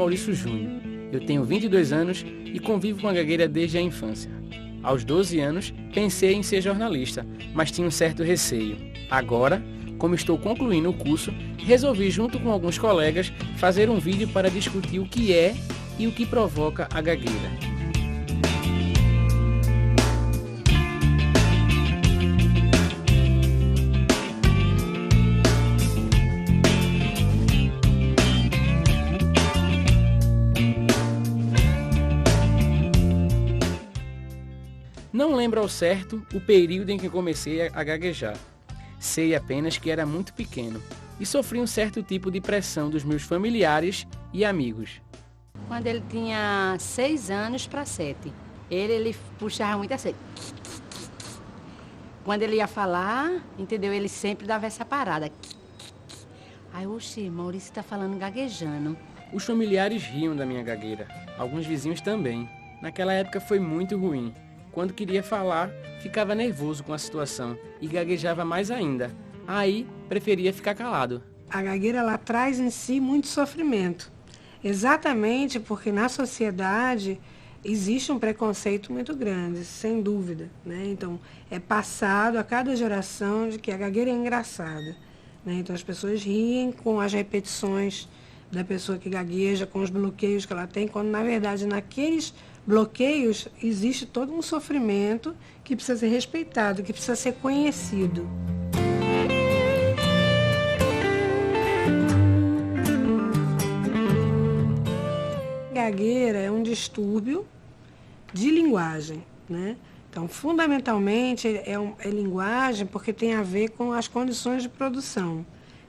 Maurício Júnior. Eu tenho 22 anos e convivo com a gagueira desde a infância. Aos 12 anos, pensei em ser jornalista, mas tinha um certo receio. Agora, como estou concluindo o curso, resolvi, junto com alguns colegas, fazer um vídeo para discutir o que é e o que provoca a gagueira. Não lembro ao certo o período em que comecei a gaguejar. Sei apenas que era muito pequeno e sofri um certo tipo de pressão dos meus familiares e amigos. Quando ele tinha 6 anos para 7, ele puxava muito assim. Quando ele ia falar, entendeu? Ele sempre dava essa parada. Aí, oxi, Maurício está falando gaguejando. Os familiares riam da minha gagueira, alguns vizinhos também. Naquela época foi muito ruim. Quando queria falar, ficava nervoso com a situação e gaguejava mais ainda. Aí, preferia ficar calado. A gagueira, ela traz em si muito sofrimento. Exatamente porque na sociedade existe um preconceito muito grande, sem dúvida, né? Então, é passado a cada geração de que a gagueira é engraçada, né? Então, as pessoas riem com as repetições da pessoa que gagueja, com os bloqueios que ela tem, quando, na verdade, naqueles bloqueios existe todo um sofrimento que precisa ser respeitado, que precisa ser conhecido. Gagueira é um distúrbio de linguagem, né? Então, fundamentalmente, é linguagem porque tem a ver com as condições de produção.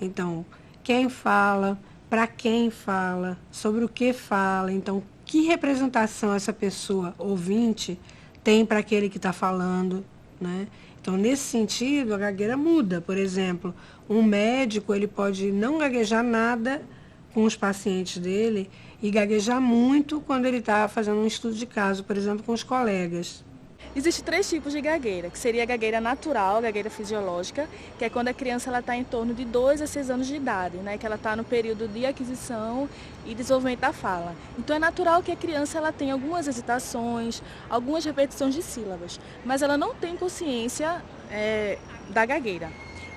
Então, quem fala, para quem fala, sobre o que fala. Então, que representação essa pessoa, ouvinte, tem para aquele que está falando, né? Então, nesse sentido, a gagueira muda. Por exemplo, um médico ele pode não gaguejar nada com os pacientes dele e gaguejar muito quando ele está fazendo um estudo de caso, por exemplo, com os colegas. Existem 3 tipos de gagueira, que seria a gagueira natural, a gagueira fisiológica, que é quando a criança está em torno de 2 a 6 anos de idade, né, que ela está no período de aquisição e desenvolvimento da fala. Então é natural que a criança ela tenha algumas hesitações, algumas repetições de sílabas, mas ela não tem consciência da gagueira.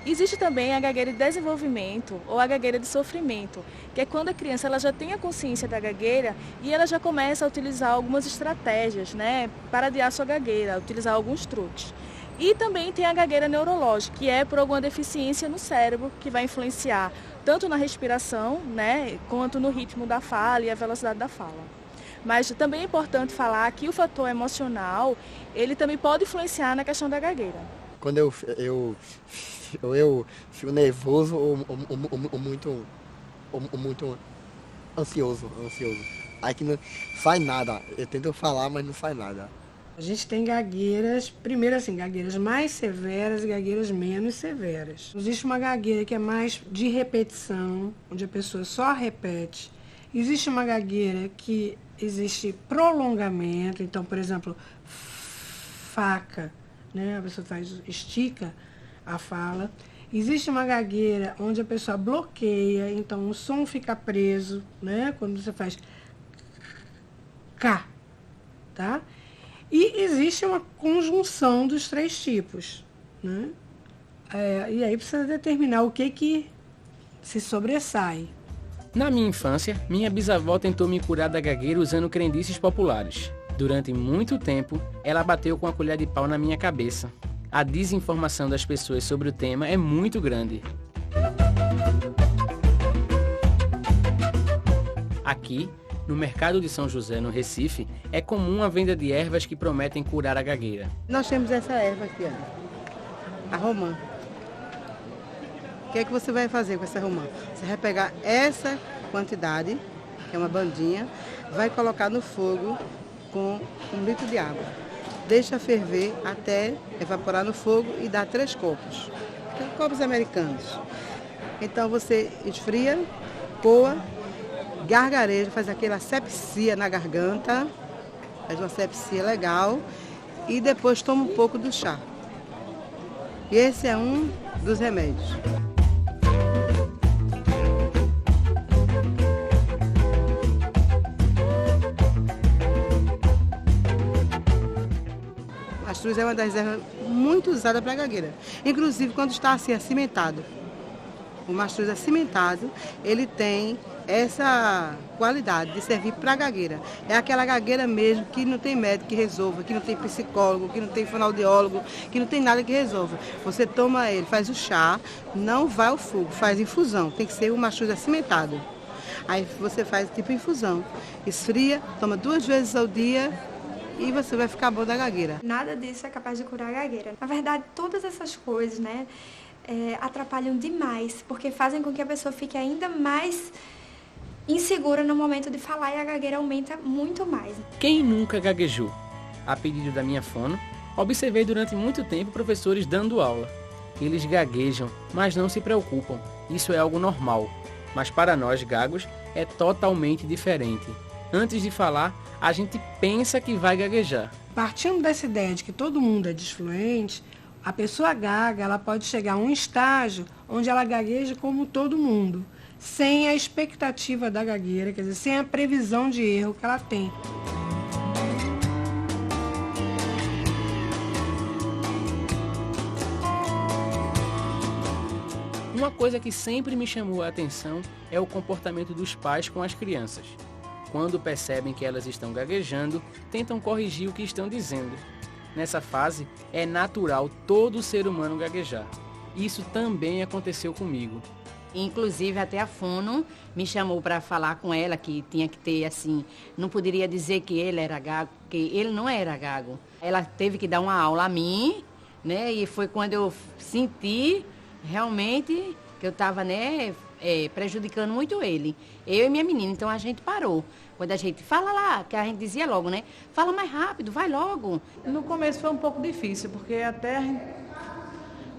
Existe também a gagueira de desenvolvimento ou a gagueira de sofrimento, que é quando a criança ela já tem a consciência da gagueira e ela já começa a utilizar algumas estratégias, né, para adiar sua gagueira, utilizar alguns truques. E também tem a gagueira neurológica, que é por alguma deficiência no cérebro, que vai influenciar tanto na respiração, né, quanto no ritmo da fala e a velocidade da fala. Mas também é importante falar que o fator emocional, ele também pode influenciar na questão da gagueira. Quando eu fico nervoso ou muito ansioso. Aí que não sai nada. Eu tento falar, mas não sai nada. A gente tem gagueiras, primeiro assim, gagueiras mais severas e gagueiras menos severas. Existe uma gagueira que é mais de repetição, onde a pessoa só repete. Existe uma gagueira que existe prolongamento, então, por exemplo, faca, né? A pessoa estica a fala. Existe uma gagueira onde a pessoa bloqueia, então o som fica preso, né? Quando você faz K, tá? E existe uma conjunção dos 3 tipos, né? E aí precisa determinar o que se sobressai. Na minha infância, minha bisavó tentou me curar da gagueira usando crendices populares. Durante muito tempo, ela bateu com a colher de pau na minha cabeça. A desinformação das pessoas sobre o tema é muito grande. Aqui, no mercado de São José, no Recife, é comum a venda de ervas que prometem curar a gagueira. Nós temos essa erva aqui, ó, a romã. O que é que você vai fazer com essa romã? Você vai pegar essa quantidade, que é uma bandinha, vai colocar no fogo com 1 litro de água. Deixa ferver até evaporar no fogo e dar 3 copos. Copos americanos. Então você esfria, coa, gargareja, faz aquela asepsia na garganta, faz uma asepsia legal e depois toma um pouco do chá. E esse é um dos remédios. Mastruz é uma das ervas muito usada para gagueira, inclusive quando está assim acimentado. O mastruz acimentado, ele tem essa qualidade de servir para gagueira. É aquela gagueira mesmo que não tem médico que resolva, que não tem psicólogo, que não tem fonoaudiólogo, que não tem nada que resolva. Você toma ele, faz o chá, não vai ao fogo, faz infusão. Tem que ser o mastruz acimentado. Aí você faz tipo infusão. Esfria, toma 2 vezes ao dia e você vai ficar bom da gagueira. Nada disso é capaz de curar a gagueira. Na verdade, todas essas coisas, né, atrapalham demais, porque fazem com que a pessoa fique ainda mais insegura no momento de falar e a gagueira aumenta muito mais. Quem nunca gaguejou? A pedido da minha fono, observei durante muito tempo professores dando aula. Eles gaguejam, mas não se preocupam. Isso é algo normal. Mas para nós gagos é totalmente diferente. Antes de falar, a gente pensa que vai gaguejar. Partindo dessa ideia de que todo mundo é disfluente, a pessoa gaga ela pode chegar a um estágio onde ela gagueja como todo mundo, sem a expectativa da gagueira, quer dizer, sem a previsão de erro que ela tem. Uma coisa que sempre me chamou a atenção é o comportamento dos pais com as crianças. Quando percebem que elas estão gaguejando, tentam corrigir o que estão dizendo. Nessa fase, é natural todo ser humano gaguejar. Isso também aconteceu comigo. Inclusive, até a fono me chamou para falar com ela que tinha que ter, assim, não poderia dizer que ele era gago, porque ele não era gago. Ela teve que dar uma aula a mim, né? E foi quando eu senti realmente que eu estava, né, prejudicando muito ele. Eu e minha menina, então a gente parou. Quando a gente fala lá, que a gente dizia logo, né? Fala mais rápido, vai logo. No começo foi um pouco difícil, porque até a gente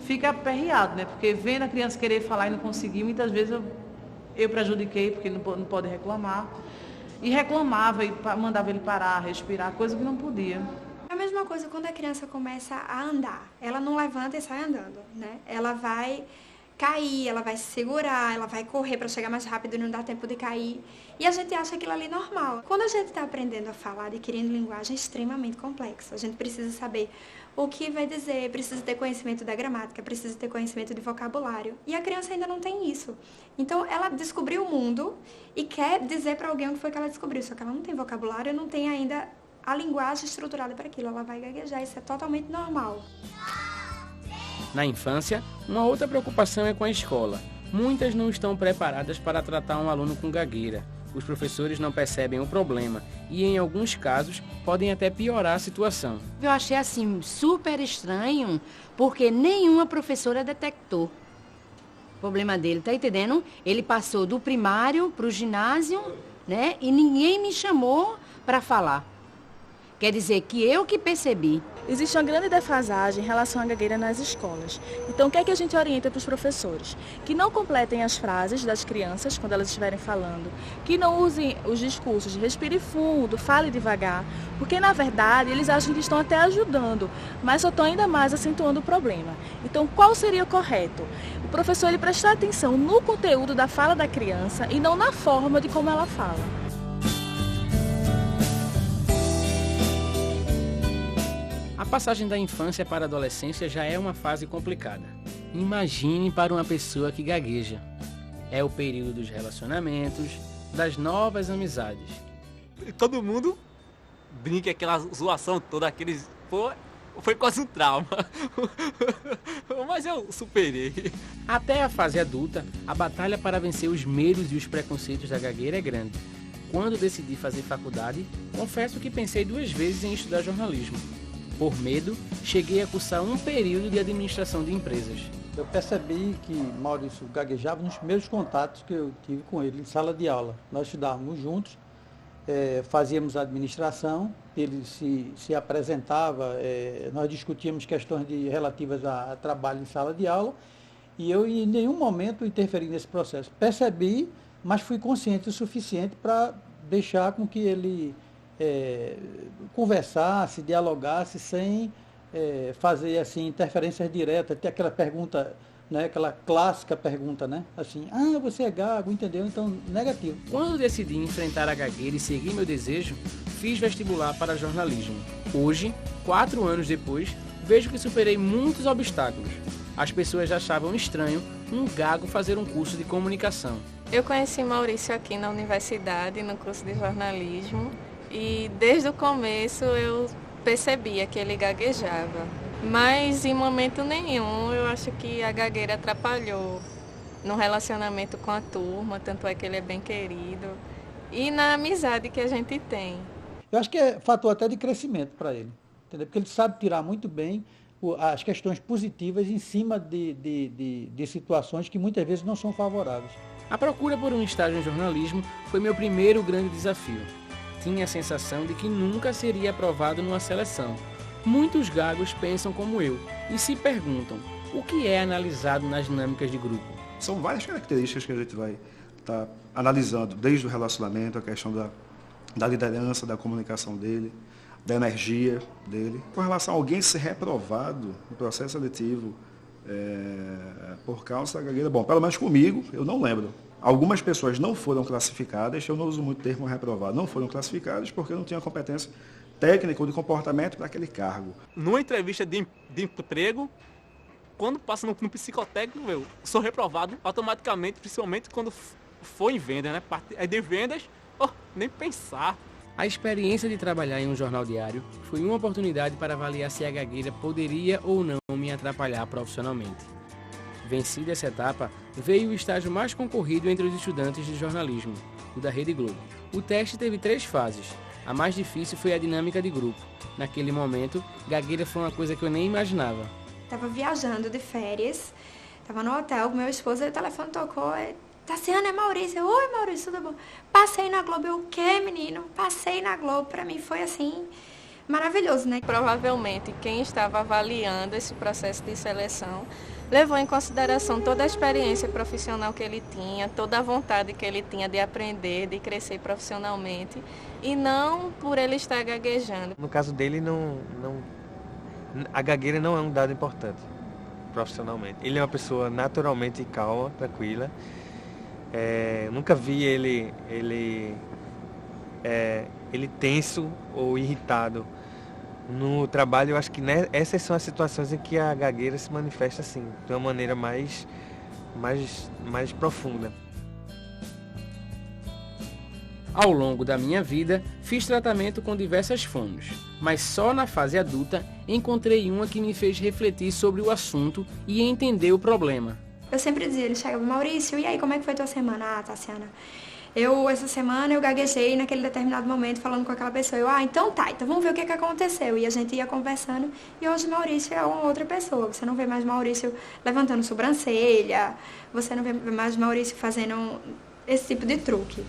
fica aperreado, né? Porque vendo a criança querer falar e não conseguir, muitas vezes eu prejudiquei, porque não pode reclamar. E reclamava e mandava ele parar, respirar, coisa que não podia. É a mesma coisa quando a criança começa a andar. Ela não levanta e sai andando, né? Ela vai cair, ela vai se segurar, ela vai correr para chegar mais rápido e não dá tempo de cair. E a gente acha aquilo ali normal. Quando a gente está aprendendo a falar, adquirindo linguagem, é extremamente complexo. A gente precisa saber o que vai dizer, precisa ter conhecimento da gramática, precisa ter conhecimento de vocabulário. E a criança ainda não tem isso. Então, ela descobriu o mundo e quer dizer para alguém o que foi que ela descobriu. Só que ela não tem vocabulário, não tem ainda a linguagem estruturada para aquilo. Ela vai gaguejar, isso é totalmente normal. Na infância, uma outra preocupação é com a escola. Muitas não estão preparadas para tratar um aluno com gagueira. Os professores não percebem o problema e, em alguns casos, podem até piorar a situação. Eu achei assim super estranho, porque nenhuma professora detectou o problema dele, tá entendendo? Ele passou do primário para o ginásio, né? E ninguém me chamou para falar. Quer dizer que eu que percebi. Existe uma grande defasagem em relação à gagueira nas escolas. Então, o que é que a gente orienta para os professores? Que não completem as frases das crianças quando elas estiverem falando, que não usem os discursos de respire fundo, fale devagar, porque, na verdade, eles acham que estão até ajudando, mas só estão ainda mais acentuando o problema. Então, qual seria o correto? O professor ele prestar atenção no conteúdo da fala da criança e não na forma de como ela fala. A passagem da infância para a adolescência já é uma fase complicada. Imagine para uma pessoa que gagueja. É o período dos relacionamentos, das novas amizades. Todo mundo brinca aquela zoação toda, aqueles... Foi quase um trauma. Mas eu superei. Até a fase adulta, a batalha para vencer os medos e os preconceitos da gagueira é grande. Quando decidi fazer faculdade, confesso que pensei 2 vezes em estudar jornalismo. Por medo, cheguei a cursar um período de administração de empresas. Eu percebi que Maurício gaguejava nos primeiros contatos que eu tive com ele em sala de aula. Nós estudávamos juntos, fazíamos administração, ele se apresentava, nós discutíamos questões relativas a trabalho em sala de aula e eu em nenhum momento interferi nesse processo. Percebi, mas fui consciente o suficiente para deixar com que ele conversasse, dialogasse sem fazer assim interferências diretas, ter aquela pergunta né? Aquela clássica pergunta, né? Assim, você é gago, entendeu? Então, negativo. Quando decidi enfrentar a gagueira e seguir meu desejo, fiz vestibular para jornalismo. Hoje, 4 anos depois, vejo que superei muitos obstáculos. As pessoas achavam estranho um gago fazer um curso de comunicação. Eu conheci Maurício aqui na universidade, no curso de jornalismo, e desde o começo eu percebia que ele gaguejava. Mas em momento nenhum eu acho que a gagueira atrapalhou no relacionamento com a turma, tanto é que ele é bem querido, e na amizade que a gente tem. Eu acho que é fator até de crescimento para ele, entendeu? Porque ele sabe tirar muito bem as questões positivas em cima de situações que muitas vezes não são favoráveis. A procura por um estágio em jornalismo foi meu primeiro grande desafio. Tinha a sensação de que nunca seria aprovado numa seleção. Muitos gagos pensam como eu e se perguntam o que é analisado nas dinâmicas de grupo. São várias características que a gente vai estar analisando, desde o relacionamento, a questão da liderança, da comunicação dele, da energia dele. Com relação a alguém ser reprovado no processo seletivo por causa da gagueira, bom, pelo menos comigo, eu não lembro. Algumas pessoas não foram classificadas, eu não uso muito o termo reprovado, não foram classificadas porque não tinham competência técnica ou de comportamento para aquele cargo. Numa entrevista de emprego, quando passa no psicotécnico, eu sou reprovado automaticamente, principalmente quando for em venda, né? É de vendas, nem pensar. A experiência de trabalhar em um jornal diário foi uma oportunidade para avaliar se a gagueira poderia ou não me atrapalhar profissionalmente. Vencida essa etapa, veio o estágio mais concorrido entre os estudantes de jornalismo, o da Rede Globo. O teste teve 3 fases. A mais difícil foi a dinâmica de grupo. Naquele momento, gagueira foi uma coisa que eu nem imaginava. Estava viajando de férias, estava no hotel com meu esposo, e o telefone tocou, Tassiana, é Maurício. Oi, Maurício, tudo bom? Passei na Globo. Eu, o quê, menino? Passei na Globo. Para mim foi assim, maravilhoso, né? Provavelmente quem estava avaliando esse processo de seleção levou em consideração toda a experiência profissional que ele tinha, toda a vontade que ele tinha de aprender, de crescer profissionalmente, e não por ele estar gaguejando. No caso dele, a gagueira não é um dado importante profissionalmente. Ele é uma pessoa naturalmente calma, tranquila. Nunca vi ele tenso ou irritado. No trabalho, eu acho que essas são as situações em que a gagueira se manifesta assim, de uma maneira mais profunda. Ao longo da minha vida, fiz tratamento com diversas fonos, mas só na fase adulta encontrei uma que me fez refletir sobre o assunto e entender o problema. Eu sempre dizia, ele chegava, Maurício, e aí, como é que foi tua semana? Tassiana, essa semana eu gaguejei naquele determinado momento falando com aquela pessoa. Então vamos ver o que aconteceu. E a gente ia conversando, e hoje Maurício é uma outra pessoa. Você não vê mais Maurício levantando sobrancelha, você não vê mais Maurício fazendo esse tipo de truque.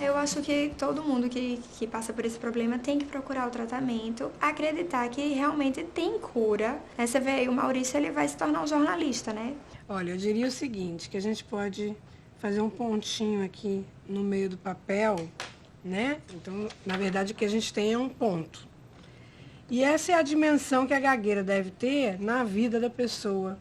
Eu acho que todo mundo que passa por esse problema tem que procurar o tratamento, acreditar que realmente tem cura. Você vê aí, o Maurício ele vai se tornar um jornalista, né? Olha, eu diria o seguinte, que a gente pode fazer um pontinho aqui no meio do papel, né? Então, na verdade, o que a gente tem é um ponto. E essa é a dimensão que a gagueira deve ter na vida da pessoa.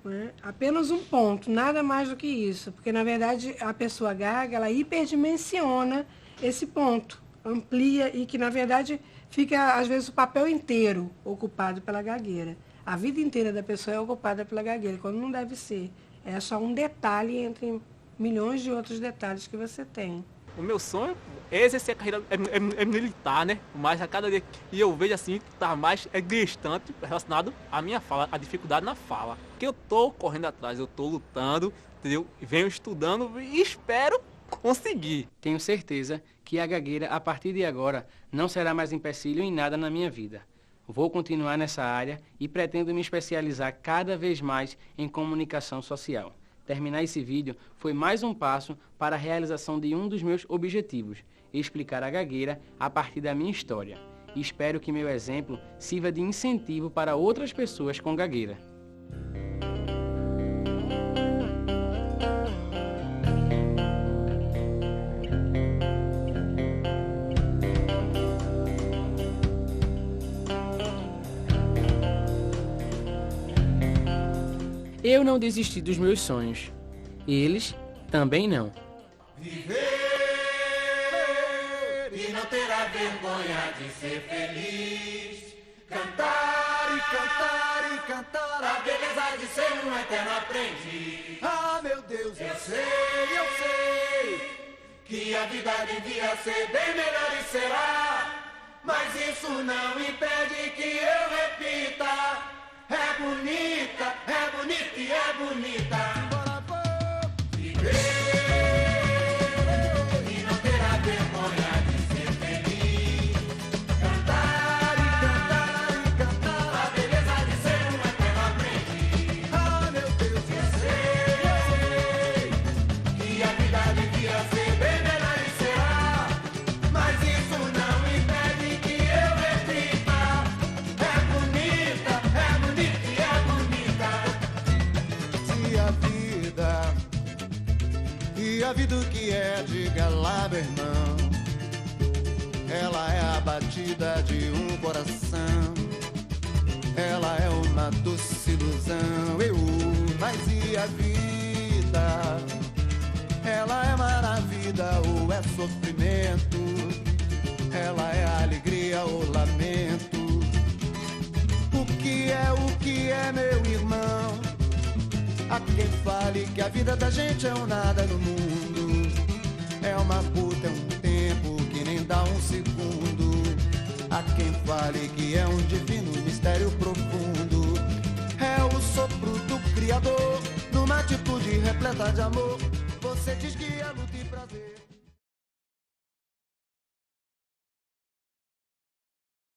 Né? Apenas um ponto, nada mais do que isso, porque na verdade a pessoa gaga, ela hiperdimensiona esse ponto, amplia e que na verdade fica às vezes o papel inteiro ocupado pela gagueira. A vida inteira da pessoa é ocupada pela gagueira, quando não deve ser. É só um detalhe entre milhões de outros detalhes que você tem. O meu sonho é exercer a carreira militar, né? Mas a cada dia que eu vejo assim, que tá mais distante relacionado à minha fala, a dificuldade na fala. Que eu tô correndo atrás, eu tô lutando, entendeu? Venho estudando e espero conseguir. Tenho certeza que a gagueira, a partir de agora, não será mais empecilho em nada na minha vida. Vou continuar nessa área e pretendo me especializar cada vez mais em comunicação social. Terminar esse vídeo foi mais um passo para a realização de um dos meus objetivos, explicar a gagueira a partir da minha história. E espero que meu exemplo sirva de incentivo para outras pessoas com gagueira. Eu não desisti dos meus sonhos. Eles também não. Viver e não terá vergonha de ser feliz. Cantar e cantar e cantar a beleza de ser um eterno aprendiz. Ah, meu Deus, eu sei que a vida devia ser bem melhor e será. Mas isso não impede que eu repita. É bonita e é bonita. Viver e não terá vergonha de ser feliz. Cantar e cantar e cantar a beleza de ser um eterno aprendiz. Ah, meu Deus, eu sei que a vida devia ser bem melhor e será. Mas isso não impede que eu repita. É bonita e é bonita. Se a vida o que é, diga lá, meu irmão. Ela é a batida de um coração. Ela é uma doce ilusão. Mas e a vida? Ela é maravilha ou é sofrimento? Ela é alegria ou lamento? O que é, meu irmão? Há quem fale que a vida da gente é um nada no mundo. É uma puta, é um tempo que nem dá um segundo. Há quem fale que é um divino mistério profundo. É o sopro do Criador numa atitude repleta de amor. Você diz que é